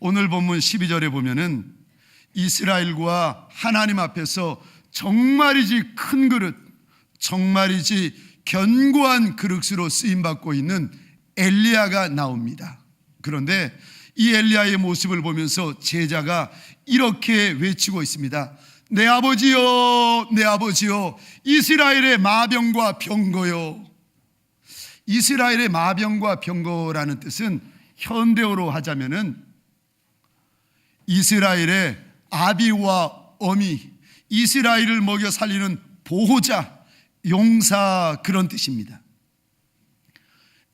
오늘 본문 12절에 보면은 이스라엘과 하나님 앞에서 정말이지 큰 그릇, 정말이지 견고한 그릇으로 쓰임받고 있는 엘리야가 나옵니다. 그런데 이 엘리야의 모습을 보면서 제자가 이렇게 외치고 있습니다. 내 아버지여, 내 아버지여, 이스라엘의 마병과 병거요. 이스라엘의 마병과 병거라는 뜻은 현대어로 하자면은 이스라엘의 아비와 어미, 이스라엘을 먹여 살리는 보호자, 용사, 그런 뜻입니다.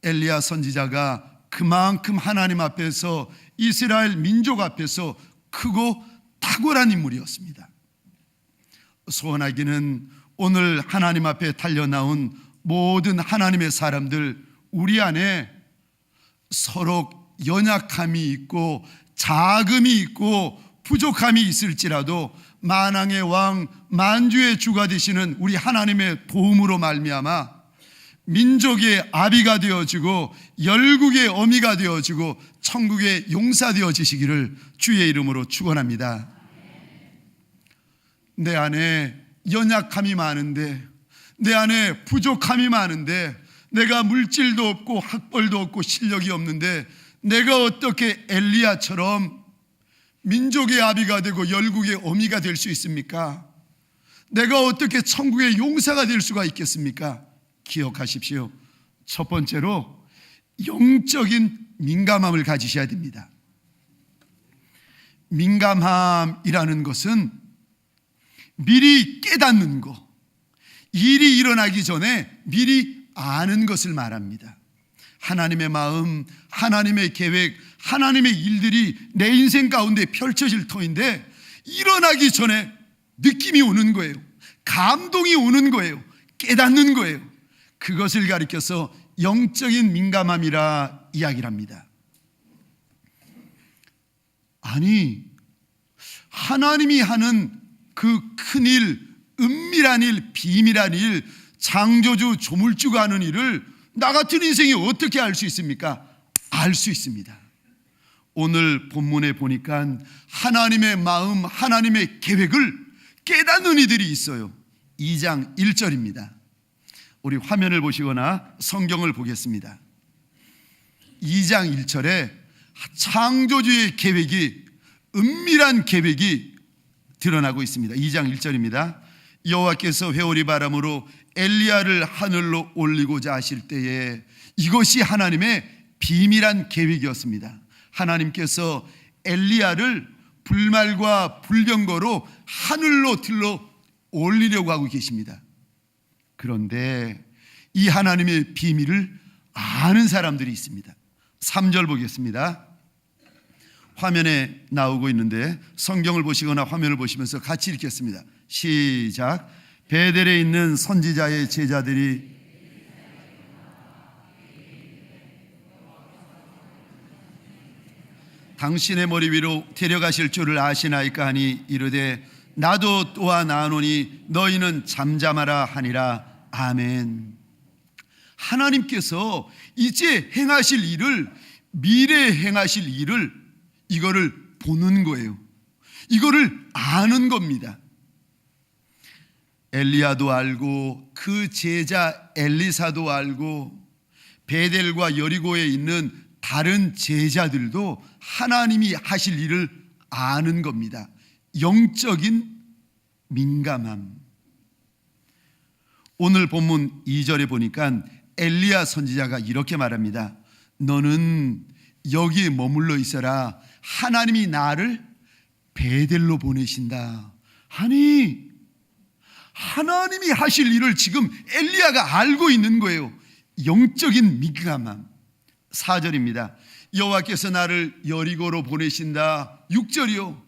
엘리야 선지자가 그만큼 하나님 앞에서, 이스라엘 민족 앞에서 크고 탁월한 인물이었습니다. 소원하기는 오늘 하나님 앞에 달려나온 모든 하나님의 사람들, 우리 안에 서로 연약함이 있고 자금이 있고 부족함이 있을지라도 만왕의 왕, 만주의 주가 되시는 우리 하나님의 도움으로 말미암아 민족의 아비가 되어지고 열국의 어미가 되어지고 천국의 용사 되어지시기를 주의 이름으로 축원합니다. 내 안에 연약함이 많은데, 내 안에 부족함이 많은데, 내가 물질도 없고 학벌도 없고 실력이 없는데 내가 어떻게 엘리야처럼 민족의 아비가 되고 열국의 어미가 될 수 있습니까? 내가 어떻게 천국의 용사가 될 수가 있겠습니까? 기억하십시오. 첫 번째로 영적인 민감함을 가지셔야 됩니다. 민감함이라는 것은 미리 깨닫는 것, 일이 일어나기 전에 미리 아는 것을 말합니다. 하나님의 마음, 하나님의 계획, 하나님의 일들이 내 인생 가운데 펼쳐질 터인데 일어나기 전에 느낌이 오는 거예요. 감동이 오는 거예요. 깨닫는 거예요. 그것을 가리켜서 영적인 민감함이라 이야기를 합니다. 아니, 하나님이 하는 그 큰 일, 은밀한 일, 비밀한 일, 창조주, 조물주가 하는 일을 나 같은 인생이 어떻게 알 수 있습니까? 알 수 있습니다. 오늘 본문에 보니까 하나님의 마음, 하나님의 계획을 깨닫는 이들이 있어요. 2장 1절입니다. 우리 화면을 보시거나 성경을 보겠습니다. 2장 1절에 창조주의 계획이, 은밀한 계획이 드러나고 있습니다. 2장 1절입니다. 여호와께서 회오리 바람으로 엘리야를 하늘로 올리고자 하실 때에, 이것이 하나님의 비밀한 계획이었습니다. 하나님께서 엘리야를 불말과 불병거로 하늘로 들러 올리려고 하고 계십니다. 그런데 이 하나님의 비밀을 아는 사람들이 있습니다. 3절 보겠습니다. 화면에 나오고 있는데 성경을 보시거나 화면을 보시면서 같이 읽겠습니다. 시작. 베델에 있는 선지자의 제자들이 당신의 머리 위로 데려가실 줄을 아시나이까 하니 이르되 나도 또한 아노니 너희는 잠잠하라 하니라. 아멘. 하나님께서 이제 행하실 일을, 미래에 행하실 일을, 이거를 보는 거예요. 이거를 아는 겁니다. 엘리야도 알고 그 제자 엘리사도 알고 베델과 여리고에 있는 다른 제자들도 하나님이 하실 일을 아는 겁니다. 영적인 민감함. 오늘 본문 2절에 보니까 엘리야 선지자가 이렇게 말합니다. 너는 여기에 머물러 있어라. 하나님이 나를 베델로 보내신다. 아니, 하나님이 하실 일을 지금 엘리야가 알고 있는 거예요. 영적인 민감함. 4절입니다. 여호와께서 나를 여리고로 보내신다. 6절이요.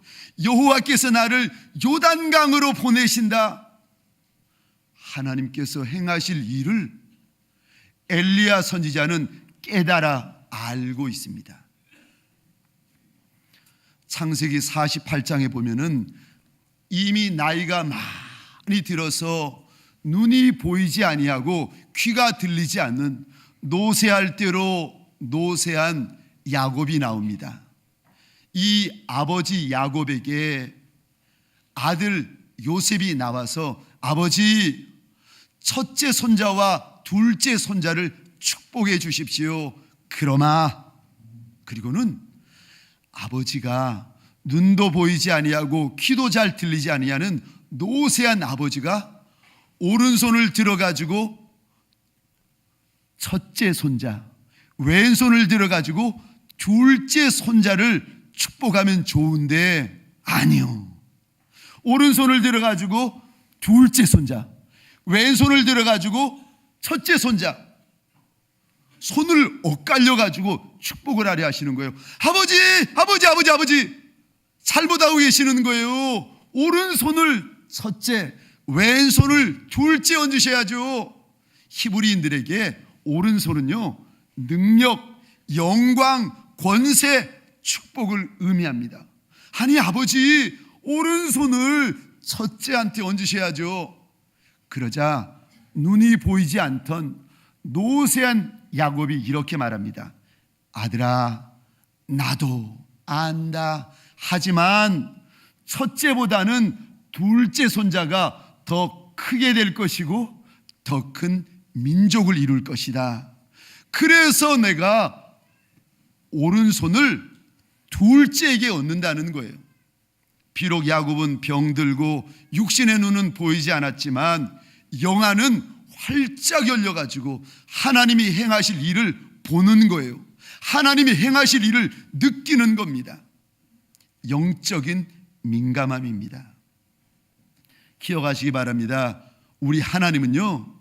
여호와께서 나를 요단강으로 보내신다. 하나님께서 행하실 일을 엘리야 선지자는 깨달아 알고 있습니다. 창세기 48장에 보면은 이미 나이가 많이 들어서 눈이 보이지 아니하고 귀가 들리지 않는 노쇠할 대로 노쇠한 야곱이 나옵니다. 이 아버지 야곱에게 아들 요셉이 나와서 아버지, 첫째 손자와 둘째 손자를 축복해 주십시오. 그리고는 아버지가 눈도 보이지 아니하고 귀도 잘 들리지 아니하는 노쇠한 아버지가 오른손을 들어가지고 첫째 손자, 왼손을 들어가지고 둘째 손자를 축복하면 좋은데 아니요. 오른손을 들어가지고 둘째 손자, 왼손을 들어가지고 첫째 손자, 손을 엇갈려가지고 축복을 하려 하시는 거예요. 아버지 잘못하고 계시는 거예요. 오른손을 첫째, 왼손을 둘째 얹으셔야죠. 히브리인들에게 오른손은요, 능력, 영광, 권세, 축복을 의미합니다. 아니 아버지, 오른손을 첫째한테 얹으셔야죠. 그러자 눈이 보이지 않던 노쇠한 야곱이 이렇게 말합니다. 아들아, 나도 안다. 하지만 첫째보다는 둘째 손자가 더 크게 될 것이고 더 큰 민족을 이룰 것이다. 그래서 내가 오른손을 둘째에게 얻는다는 거예요. 비록 야곱은 병들고 육신의 눈은 보이지 않았지만 영안은 활짝 열려가지고 하나님이 행하실 일을 보는 거예요. 하나님이 행하실 일을 느끼는 겁니다. 영적인 민감함입니다. 기억하시기 바랍니다. 우리 하나님은요,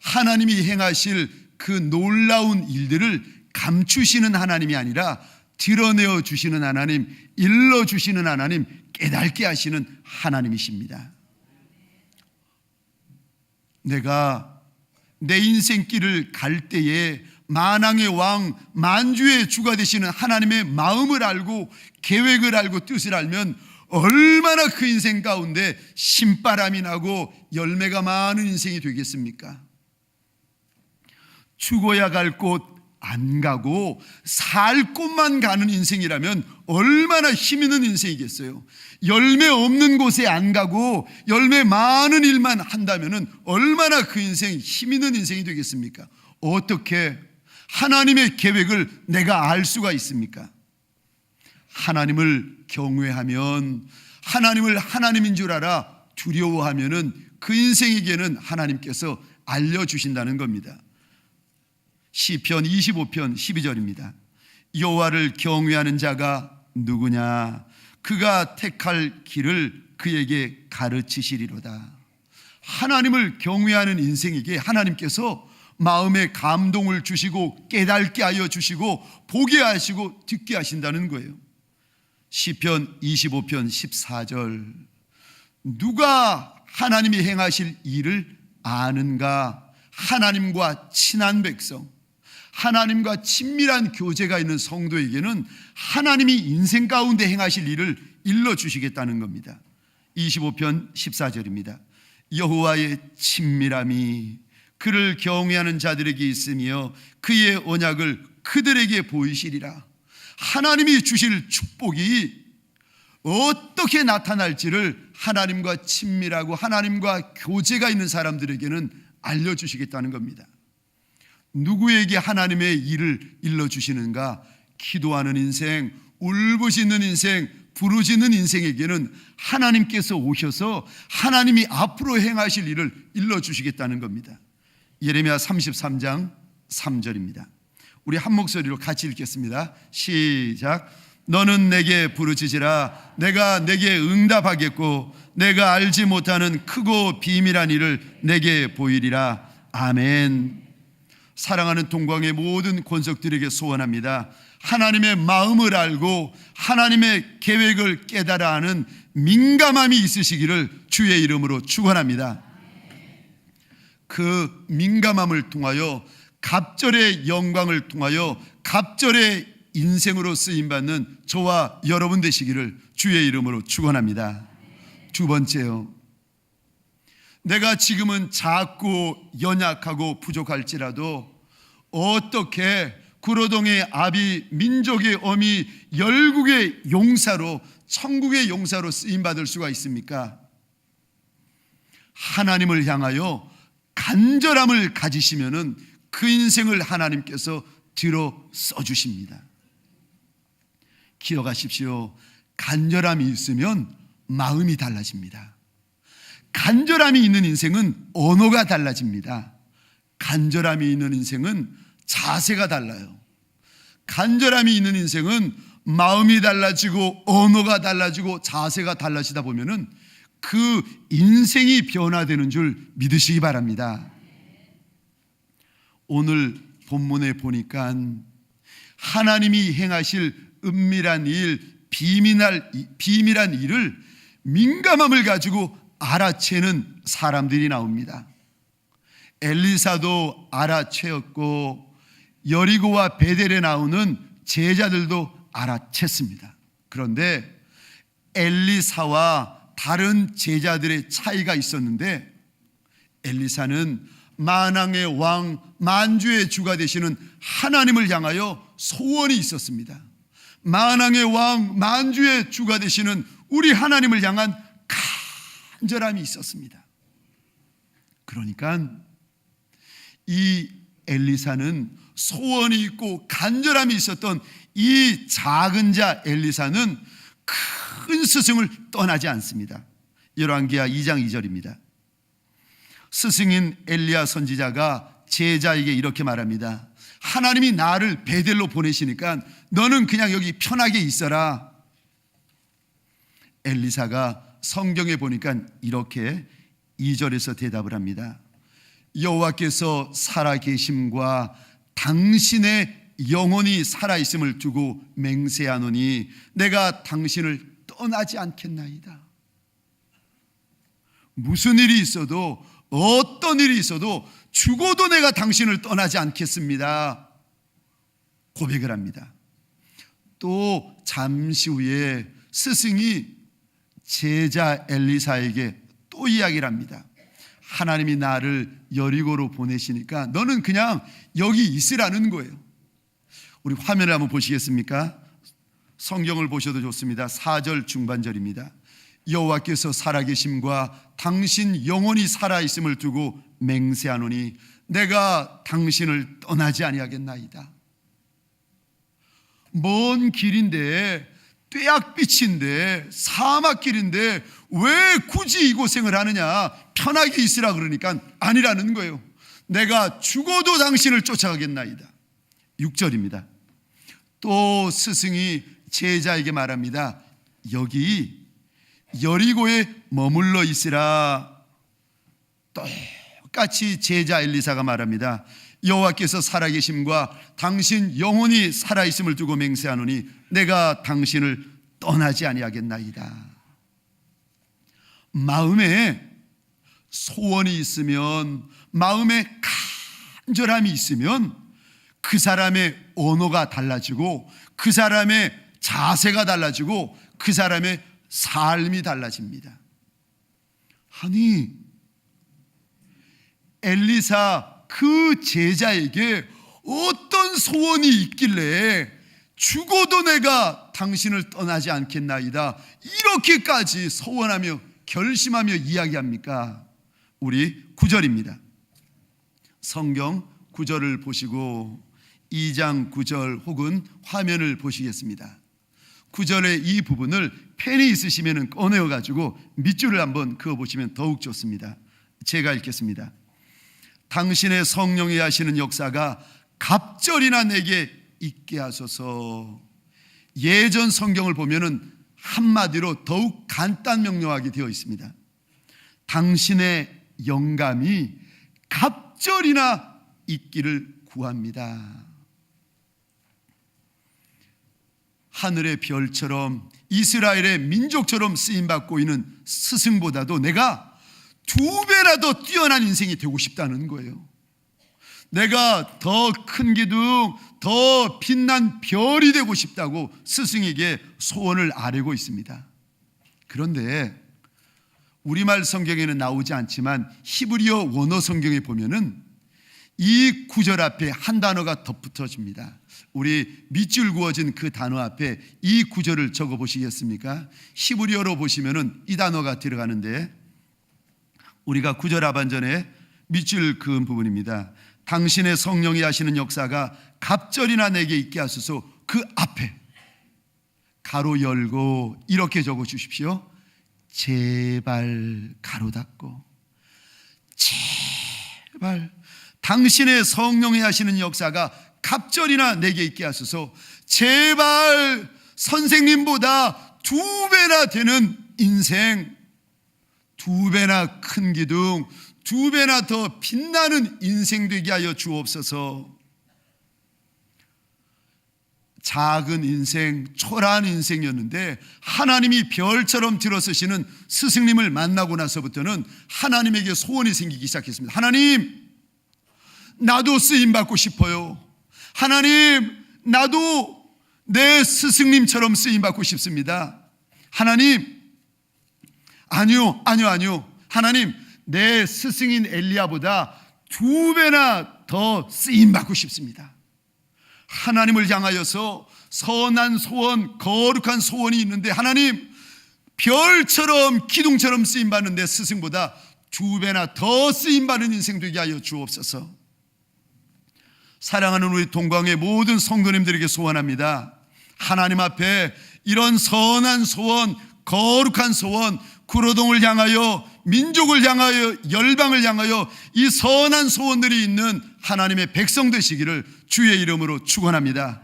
하나님이 행하실 그 놀라운 일들을 감추시는 하나님이 아니라 드러내어 주시는 하나님, 일러 주시는 하나님, 깨닫게 하시는 하나님이십니다. 내가 내 인생길을 갈 때에 만왕의 왕, 만주의 주가 되시는 하나님의 마음을 알고 계획을 알고 뜻을 알면 얼마나 그 인생 가운데 신바람이 나고 열매가 많은 인생이 되겠습니까? 죽어야 갈 곳 안 가고 살 곳만 가는 인생이라면 얼마나 힘 있는 인생이겠어요. 열매 없는 곳에 안 가고 열매 많은 일만 한다면 얼마나 그 인생 힘 있는 인생이 되겠습니까? 어떻게 하나님의 계획을 내가 알 수가 있습니까? 하나님을 경외하면, 하나님을 하나님인 줄 알아 두려워하면은 그 인생에게는 하나님께서 알려주신다는 겁니다. 시편 25편 12절입니다. 여호와를 경외하는 자가 누구냐? 그가 택할 길을 그에게 가르치시리로다. 하나님을 경외하는 인생에게 하나님께서 마음의 감동을 주시고 깨닫게 하여 주시고 보게 하시고 듣게 하신다는 거예요. 시편 25편 14절. 누가 하나님이 행하실 일을 아는가? 하나님과 친한 백성, 하나님과 친밀한 교제가 있는 성도에게는 하나님이 인생 가운데 행하실 일을 일러주시겠다는 겁니다. 25편 14절입니다. 여호와의 친밀함이 그를 경외하는 자들에게 있으며 그의 언약을 그들에게 보이시리라. 하나님이 주실 축복이 어떻게 나타날지를 하나님과 친밀하고 하나님과 교제가 있는 사람들에게는 알려주시겠다는 겁니다. 누구에게 하나님의 일을 일러주시는가? 기도하는 인생, 울부짖는 인생, 부르짖는 인생에게는 하나님께서 오셔서 하나님이 앞으로 행하실 일을 일러주시겠다는 겁니다. 예레미야 33장 3절입니다. 우리 한 목소리로 같이 읽겠습니다. 시작. 너는 내게 부르짖으라. 내가 내게 응답하겠고 내가 알지 못하는 크고 비밀한 일을 내게 보이리라. 아멘. 사랑하는 동광의 모든 권속들에게 소원합니다. 하나님의 마음을 알고 하나님의 계획을 깨달아 하는 민감함이 있으시기를 주의 이름으로 축원합니다. 그 민감함을 통하여 갑절의 영광을 통하여 갑절의 인생으로 쓰임받는 저와 여러분 되시기를 주의 이름으로 축원합니다. 두 번째요, 내가 지금은 작고 연약하고 부족할지라도 어떻게 구로동의 아비, 민족의 어미, 열국의 용사로, 천국의 용사로 쓰임받을 수가 있습니까? 하나님을 향하여 간절함을 가지시면은 그 인생을 하나님께서 들어 써주십니다. 기억하십시오. 간절함이 있으면 마음이 달라집니다. 간절함이 있는 인생은 언어가 달라집니다. 간절함이 있는 인생은 자세가 달라요. 간절함이 있는 인생은 마음이 달라지고 언어가 달라지고 자세가 달라지다 보면은 그 인생이 변화되는 줄 믿으시기 바랍니다. 오늘 본문에 보니까 하나님이 행하실 은밀한 일, 비밀한 일을 민감함을 가지고 알아채는 사람들이 나옵니다. 엘리사도 알아채었고 여리고와 베델에 나오는 제자들도 알아챘습니다. 그런데 엘리사와 다른 제자들의 차이가 있었는데, 엘리사는 만왕의 왕, 만주의 주가 되시는 하나님을 향하여 소원이 있었습니다. 만왕의 왕, 만주의 주가 되시는 우리 하나님을 향한 간절함이 있었습니다. 그러니까 이 엘리사는 소원이 있고 간절함이 있었던 이 작은 자 엘리사는 큰 스승을 떠나지 않습니다. 열왕기하 2장 2절입니다. 스승인 엘리야 선지자가 제자에게 이렇게 말합니다. 하나님이 나를 베델로 보내시니까 너는 그냥 여기 편하게 있어라. 엘리사가 성경에 보니까 이렇게 2절에서 대답을 합니다. 여호와께서 살아계심과 당신의 영혼이 살아있음을 두고 맹세하노니 내가 당신을 떠나지 않겠나이다. 무슨 일이 있어도, 어떤 일이 있어도 죽어도 내가 당신을 떠나지 않겠습니다. 고백을 합니다. 또 잠시 후에 스승이 제자 엘리사에게 또 이야기를 합니다. 하나님이 나를 여리고로 보내시니까 너는 그냥 여기 있으라는 거예요. 우리 화면을 한번 보시겠습니까? 성경을 보셔도 좋습니다. 4절 중반절입니다. 여호와께서 살아계심과 당신 영혼이 살아있음을 두고 맹세하노니 내가 당신을 떠나지 아니하겠나이다. 먼 길인데, 뙤약빛인데, 사막길인데 왜 굳이 이 고생을 하느냐, 편하게 있으라 그러니까 아니라는 거예요. 내가 죽어도 당신을 쫓아가겠나이다. 6절입니다. 또 스승이 제자에게 말합니다. 여기 여리고에 머물러 있으라. 똑같이 제자 엘리사가 말합니다. 여호와께서 살아계심과 당신 영혼이 살아있음을 두고 맹세하노니 내가 당신을 떠나지 아니하겠나이다. 마음에 소원이 있으면, 마음에 간절함이 있으면 그 사람의 언어가 달라지고 그 사람의 자세가 달라지고 그 사람의 삶이 달라집니다. 아니, 엘리사 그 제자에게 어떤 소원이 있길래 죽어도 내가 당신을 떠나지 않겠나이다 이렇게까지 소원하며 결심하며 이야기합니까? 우리 9절입니다. 성경 9절을 보시고 2장 9절 혹은 화면을 보시겠습니다. 9절의 이 부분을 펜이 있으시면 꺼내어 가지고 밑줄을 한번 그어보시면 더욱 좋습니다. 제가 읽겠습니다. 당신의 성령이 하시는 역사가 갑절이나 내게 있게 하소서. 예전 성경을 보면은 한마디로 더욱 간단 명료하게 되어 있습니다. 당신의 영감이 갑절이나 있기를 구합니다. 하늘의 별처럼 이스라엘의 민족처럼 쓰임받고 있는 스승보다도 내가 2배나 더 뛰어난 인생이 되고 싶다는 거예요. 내가 더 큰 기둥, 더 빛난 별이 되고 싶다고 스승에게 소원을 아뢰고 있습니다. 그런데 우리말 성경에는 나오지 않지만 히브리어 원어 성경에 보면은 이 구절 앞에 한 단어가 덧붙여집니다. 우리 밑줄 그어진 그 단어 앞에 이 구절을 적어 보시겠습니까? 히브리어로 보시면은 이 단어가 들어가는데, 우리가 구절 하반전에 밑줄 그은 부분입니다. 당신의 성령이 하시는 역사가 갑절이나 내게 있게 하소서. 그 앞에 가로 열고 이렇게 적어 주십시오. 제발 가로 닫고. 제발 당신의 성령이 하시는 역사가 갑절이나 내게 있게 하소서. 제발 선생님보다 2배나 되는 인생, 2배나 큰 기둥, 2배나 더 빛나는 인생 되게 하여 주옵소서. 작은 인생, 초라한 인생이었는데 하나님이 별처럼 들어서시는 스승님을 만나고 나서부터는 하나님에게 소원이 생기기 시작했습니다. 하나님, 나도 쓰임받고 싶어요. 하나님, 나도 내 스승님처럼 쓰임받고 싶습니다. 하나님, 아니요. 하나님, 내 스승인 엘리야보다 2배나 더 쓰임받고 싶습니다. 하나님을 향하여서 선한 소원, 거룩한 소원이 있는데, 하나님, 별처럼 기둥처럼 쓰임받는 내 스승보다 2배나 더 쓰임받는 인생 되게 하여 주옵소서. 사랑하는 우리 동광의 모든 성도님들에게 소원합니다. 하나님 앞에 이런 선한 소원, 거룩한 소원, 구로동을 향하여, 민족을 향하여, 열방을 향하여 이 선한 소원들이 있는 하나님의 백성 되시기를 주의 이름으로 축원합니다.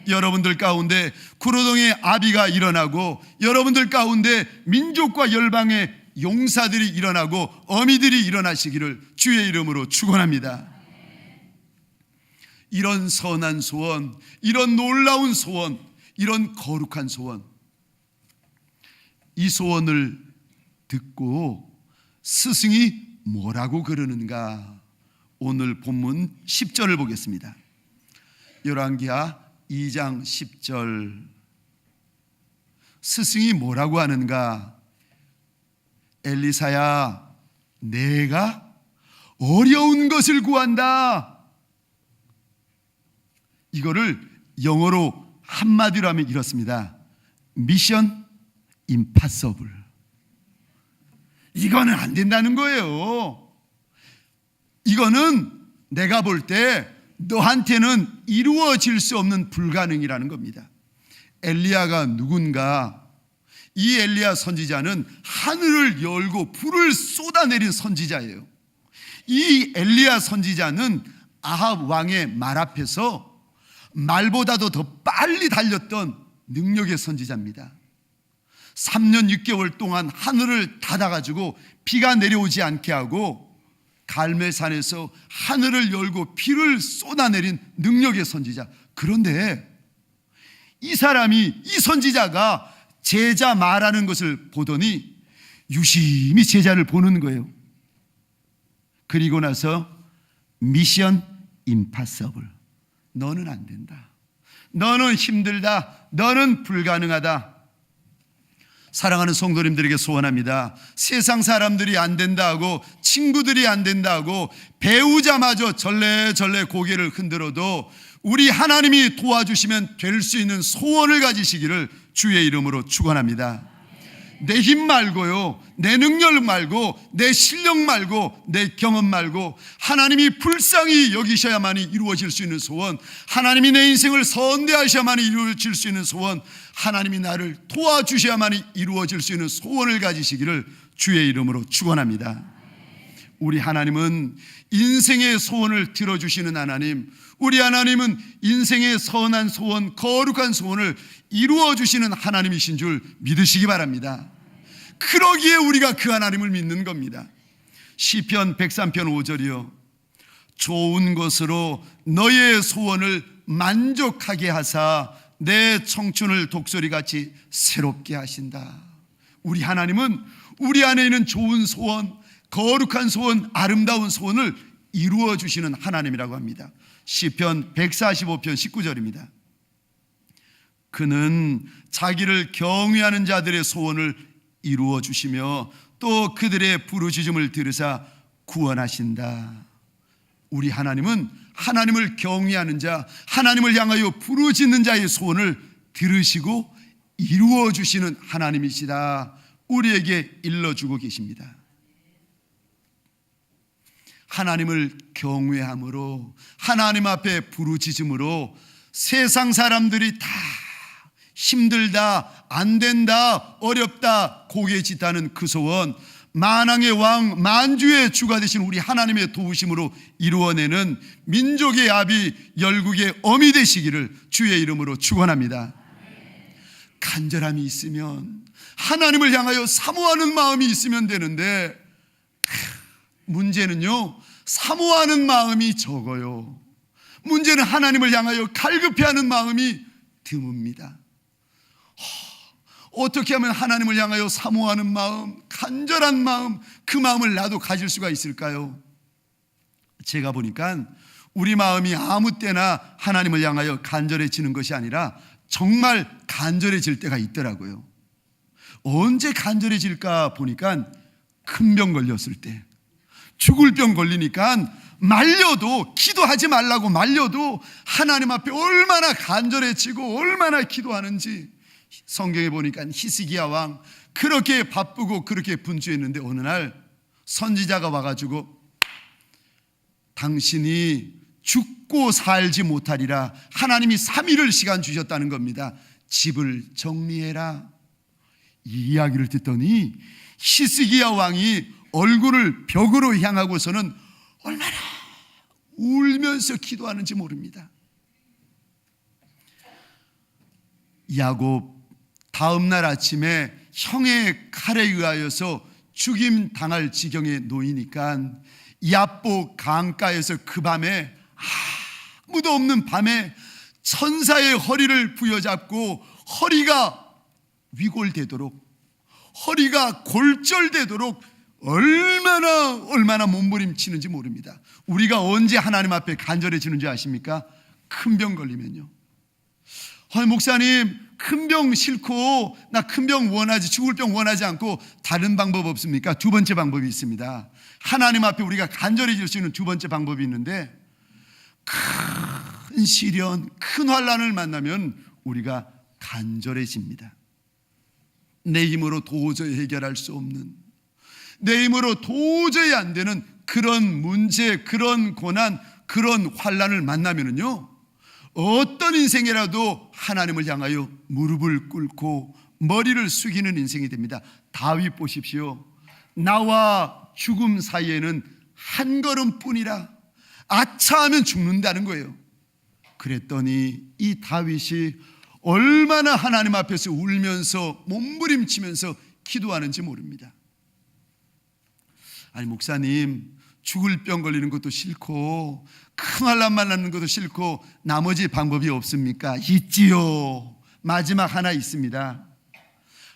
여러분들 가운데 구로동의 아비가 일어나고, 여러분들 가운데 민족과 열방의 용사들이 일어나고 어미들이 일어나시기를 주의 이름으로 축원합니다. 이런 선한 소원, 이런 놀라운 소원, 이런 거룩한 소원, 이 소원을 듣고 스승이 뭐라고 그러는가? 오늘 본문 10절을 보겠습니다. 열왕기하 2장 10절. 스승이 뭐라고 하는가? 엘리사야, 내가 어려운 것을 구한다. 이거를 영어로 한마디로 하면 이렇습니다. 미션 임파서블. 이거는 안 된다는 거예요. 이거는 내가 볼 때 너한테는 이루어질 수 없는 불가능이라는 겁니다. 엘리야가 누군가? 이 엘리야 선지자는 하늘을 열고 불을 쏟아내린 선지자예요. 이 엘리야 선지자는 아합 왕의 말 앞에서 말보다도 더 빨리 달렸던 능력의 선지자입니다. 3년 6개월 동안 하늘을 닫아가지고 비가 내려오지 않게 하고, 갈멜산에서 하늘을 열고 비를 쏟아내린 능력의 선지자. 그런데 이 사람이, 이 선지자가 제자 말하는 것을 보더니 유심히 제자를 보는 거예요. 그리고 나서 미션 임파서블. 너는 안 된다. 너는 힘들다. 너는 불가능하다. 사랑하는 성도님들에게 소원합니다. 세상 사람들이 안 된다 하고, 친구들이 안 된다 하고, 배우자마저 절레절레 고개를 흔들어도 우리 하나님이 도와주시면 될 수 있는 소원을 가지시기를 주의 이름으로 축원합니다. 내 힘 말고요, 내 능력 말고, 내 실력 말고, 내 경험 말고, 하나님이 불쌍히 여기셔야만이 이루어질 수 있는 소원, 하나님이 내 인생을 선대하셔야만이 이루어질 수 있는 소원, 하나님이 나를 도와주셔야만이 이루어질 수 있는 소원을 가지시기를 주의 이름으로 축원합니다. 우리 하나님은 인생의 소원을 들어주시는 하나님, 우리 하나님은 인생의 선한 소원, 거룩한 소원을 이루어주시는 하나님이신 줄 믿으시기 바랍니다. 그러기에 우리가 그 하나님을 믿는 겁니다. 시편 103편 5절이요, 좋은 것으로 너의 소원을 만족하게 하사 내 청춘을 독수리같이 새롭게 하신다. 우리 하나님은 우리 안에 있는 좋은 소원, 거룩한 소원, 아름다운 소원을 이루어 주시는 하나님이라고 합니다. 시편 145편 19절입니다. 그는 자기를 경외하는 자들의 소원을 이루어 주시며 또 그들의 부르짖음을 들으사 구원하신다. 우리 하나님은 하나님을 경외하는 자, 하나님을 향하여 부르짖는 자의 소원을 들으시고 이루어 주시는 하나님이시다, 우리에게 일러주고 계십니다. 하나님을 경외함으로, 하나님 앞에 부르짖음으로 세상 사람들이 다 힘들다, 안 된다, 어렵다, 고개 짓다는 그 소원 만왕의 왕, 만주의 주가 되신 우리 하나님의 도우심으로 이루어내는 민족의 아비, 열국의 어미 되시기를 주의 이름으로 축원합니다. 간절함이 있으면, 하나님을 향하여 사모하는 마음이 있으면 되는데, 문제는요, 사모하는 마음이 적어요. 문제는 하나님을 향하여 갈급해하는 마음이 드뭅니다. 어떻게 하면 하나님을 향하여 사모하는 마음, 간절한 마음, 그 마음을 나도 가질 수가 있을까요? 제가 보니까 우리 마음이 아무 때나 하나님을 향하여 간절해지는 것이 아니라 정말 간절해질 때가 있더라고요. 언제 간절해질까 보니까 큰 병 걸렸을 때, 죽을 병 걸리니까 말려도, 기도하지 말라고 말려도 하나님 앞에 얼마나 간절해지고 얼마나 기도하는지, 성경에 보니까 히스기야 왕 그렇게 바쁘고 그렇게 분주했는데 어느 날 선지자가 와가지고 당신이 죽고 살지 못하리라, 하나님이 3일을 시간 주셨다는 겁니다. 집을 정리해라. 이 이야기를 듣더니 히스기야 왕이 얼굴을 벽으로 향하고서는 얼마나 울면서 기도하는지 모릅니다. 야곱 다음 날 아침에 형의 칼에 의하여서 죽임 당할 지경에 놓이니까 야보 강가에서 그 밤에, 아무도 없는 밤에 천사의 허리를 부여잡고 허리가 위골되도록, 허리가 골절되도록 얼마나 몸부림치는지 모릅니다. 우리가 언제 하나님 앞에 간절해지는지 아십니까? 큰 병 걸리면요. 목사님, 큰 병 싫고, 나 큰 병 원하지, 죽을 병 원하지 않고 다른 방법 없습니까? 두 번째 방법이 있습니다. 하나님 앞에 우리가 간절해질 수 있는 두 번째 방법이 있는데, 큰 시련, 큰 환난을 만나면 우리가 간절해집니다. 내 힘으로 도저히 해결할 수 없는, 내 힘으로 도저히 안 되는 그런 문제, 그런 고난, 그런 환난을 만나면은요, 어떤 인생이라도 하나님을 향하여 무릎을 꿇고 머리를 숙이는 인생이 됩니다. 다윗 보십시오. 나와 죽음 사이에는 한 걸음뿐이라, 아차하면 죽는다는 거예요. 그랬더니 이 다윗이 얼마나 하나님 앞에서 울면서 몸부림치면서 기도하는지 모릅니다. 아니, 목사님, 죽을 병 걸리는 것도 싫고 큰 환난 만나는 것도 싫고 나머지 방법이 없습니까? 있지요. 마지막 하나 있습니다.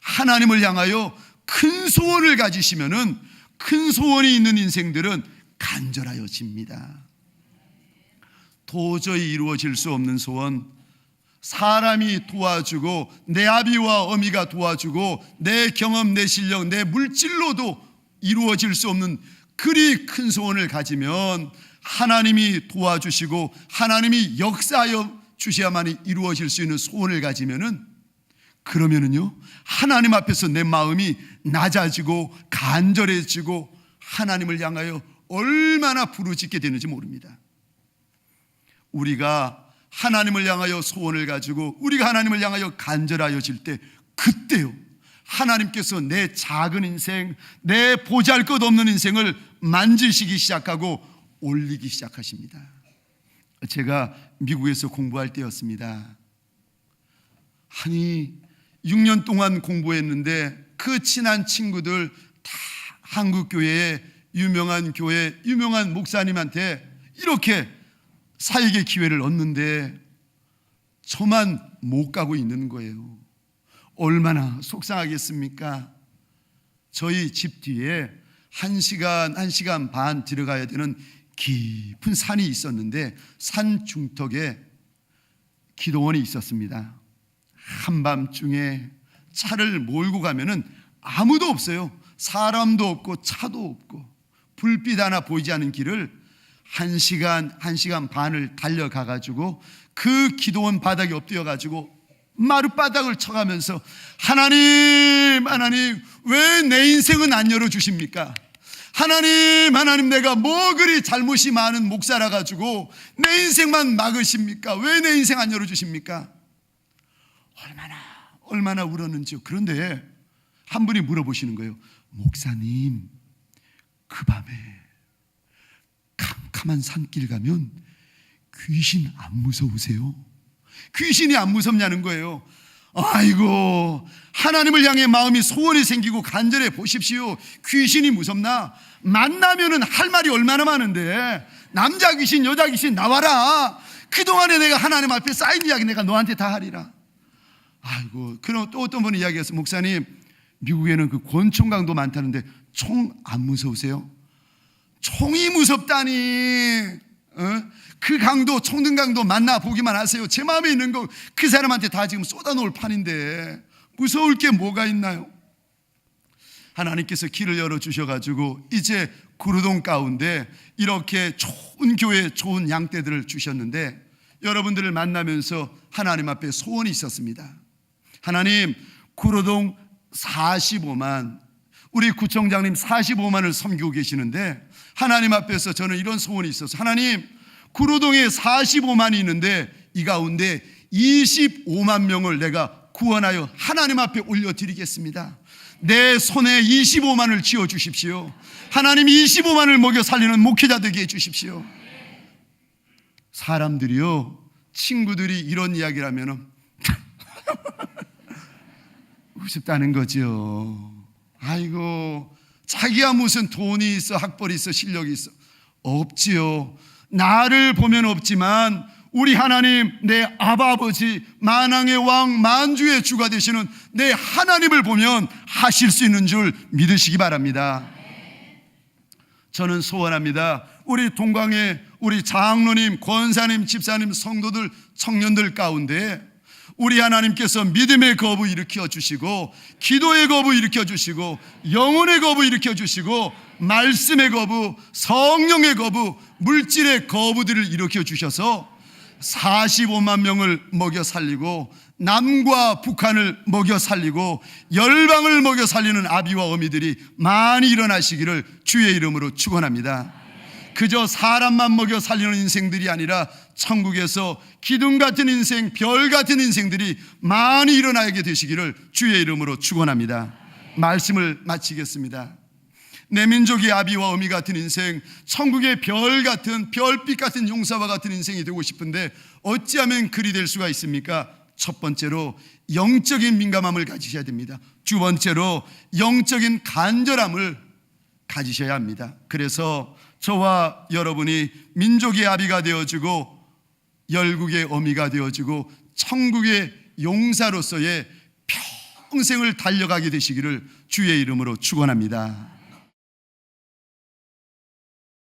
하나님을 향하여 큰 소원을 가지시면은, 큰 소원이 있는 인생들은 간절하여집니다. 도저히 이루어질 수 없는 소원, 사람이 도와주고 내 아비와 어미가 도와주고 내 경험, 내 실력, 내 물질로도 이루어질 수 없는 그리 큰 소원을 가지면, 하나님이 도와주시고 하나님이 역사하여 주셔야만이 이루어질 수 있는 소원을 가지면은, 그러면은요, 하나님 앞에서 내 마음이 낮아지고 간절해지고 하나님을 향하여 얼마나 부르짖게 되는지 모릅니다. 우리가 하나님을 향하여 소원을 가지고 우리가 하나님을 향하여 간절하여질 때, 그때요, 하나님께서 내 작은 인생, 내 보잘것없는 인생을 만지시기 시작하고 올리기 시작하십니다. 제가 미국에서 공부할 때였습니다. 6년 동안 공부했는데 그 친한 친구들 다 한국 교회에 유명한 교회, 유명한 목사님한테 이렇게 사역의 기회를 얻는데 저만 못 가고 있는 거예요. 얼마나 속상하겠습니까? 저희 집 뒤에 1시간 반 들어가야 되는 깊은 산이 있었는데, 산 중턱에 기도원이 있었습니다. 한밤중에 차를 몰고 가면은 아무도 없어요. 사람도 없고 차도 없고 불빛 하나 보이지 않는 길을 1시간 반을 달려가가지고 그 기도원 바닥에 엎드려가지고 마룻바닥을 쳐가면서 하나님 왜 내 인생은 안 열어주십니까? 하나님 내가 뭐 그리 잘못이 많은 목사라 가지고 내 인생만 막으십니까? 왜 내 인생 안 열어주십니까? 얼마나 울었는지요. 그런데 한 분이 물어보시는 거예요. 목사님, 그 밤에 캄캄한 산길 가면 귀신 안 무서우세요? 귀신이 안 무섭냐는 거예요. 아이고, 하나님을 향해 마음이 소원이 생기고 간절해 보십시오. 귀신이 무섭나? 만나면은 할 말이 얼마나 많은데, 남자 귀신 여자 귀신 나와라. 그동안에 내가 하나님 앞에 쌓인 이야기 내가 너한테 다 하리라. 아이고, 그럼 또 어떤 분이 이야기했어요. 목사님, 미국에는 그 권총강도 많다는데 총 안 무서우세요? 총이 무섭다니. 그 강도, 총등강도 만나보기만 하세요. 제 마음에 있는 거 그 사람한테 다 지금 쏟아놓을 판인데 무서울 게 뭐가 있나요? 하나님께서 길을 열어주셔가지고 이제 구루동 가운데 이렇게 좋은 교회, 좋은 양떼들을 주셨는데 여러분들을 만나면서 하나님 앞에 소원이 있었습니다. 하나님, 구루동 45만, 우리 구청장님 45만을 섬기고 계시는데 하나님 앞에서 저는 이런 소원이 있어서, 하나님, 구루동에 45만이 있는데 이 가운데 25만 명을 내가 구원하여 하나님 앞에 올려드리겠습니다. 내 손에 25만을 쥐어주십시오. 하나님, 25만을 먹여 살리는 목회자 되게 해주십시오. 사람들이요, 친구들이 이런 이야기를 하면 우습다는 거죠. 아이고, 자기야 무슨 돈이 있어, 학벌이 있어, 실력이 있어. 없지요. 나를 보면 없지만 우리 하나님, 내 아버지, 만왕의 왕, 만주의 주가 되시는 내 하나님을 보면 하실 수 있는 줄 믿으시기 바랍니다. 저는 소원합니다. 우리 동광의 우리 장로님, 권사님, 집사님, 성도들, 청년들 가운데 우리 하나님께서 믿음의 거부 일으켜 주시고, 기도의 거부 일으켜 주시고, 영혼의 거부 일으켜 주시고, 말씀의 거부, 성령의 거부, 물질의 거부들을 일으켜 주셔서 45만 명을 먹여 살리고, 남과 북한을 먹여 살리고, 열방을 먹여 살리는 아비와 어미들이 많이 일어나시기를 주의 이름으로 축원합니다. 그저 사람만 먹여 살리는 인생들이 아니라 천국에서 기둥 같은 인생, 별 같은 인생들이 많이 일어나게 되시기를 주의 이름으로 축원합니다. 말씀을 마치겠습니다. 내 민족의 아비와 어미 같은 인생, 천국의 별 같은, 별빛 같은 용사와 같은 인생이 되고 싶은데 어찌하면 그리 될 수가 있습니까? 첫 번째로 영적인 민감함을 가지셔야 됩니다. 두 번째로 영적인 간절함을 가지셔야 합니다. 그래서 저와 여러분이 민족의 아비가 되어주고 열국의 어미가 되어주고 천국의 용사로서의 평생을 달려가게 되시기를 주의 이름으로 축원합니다.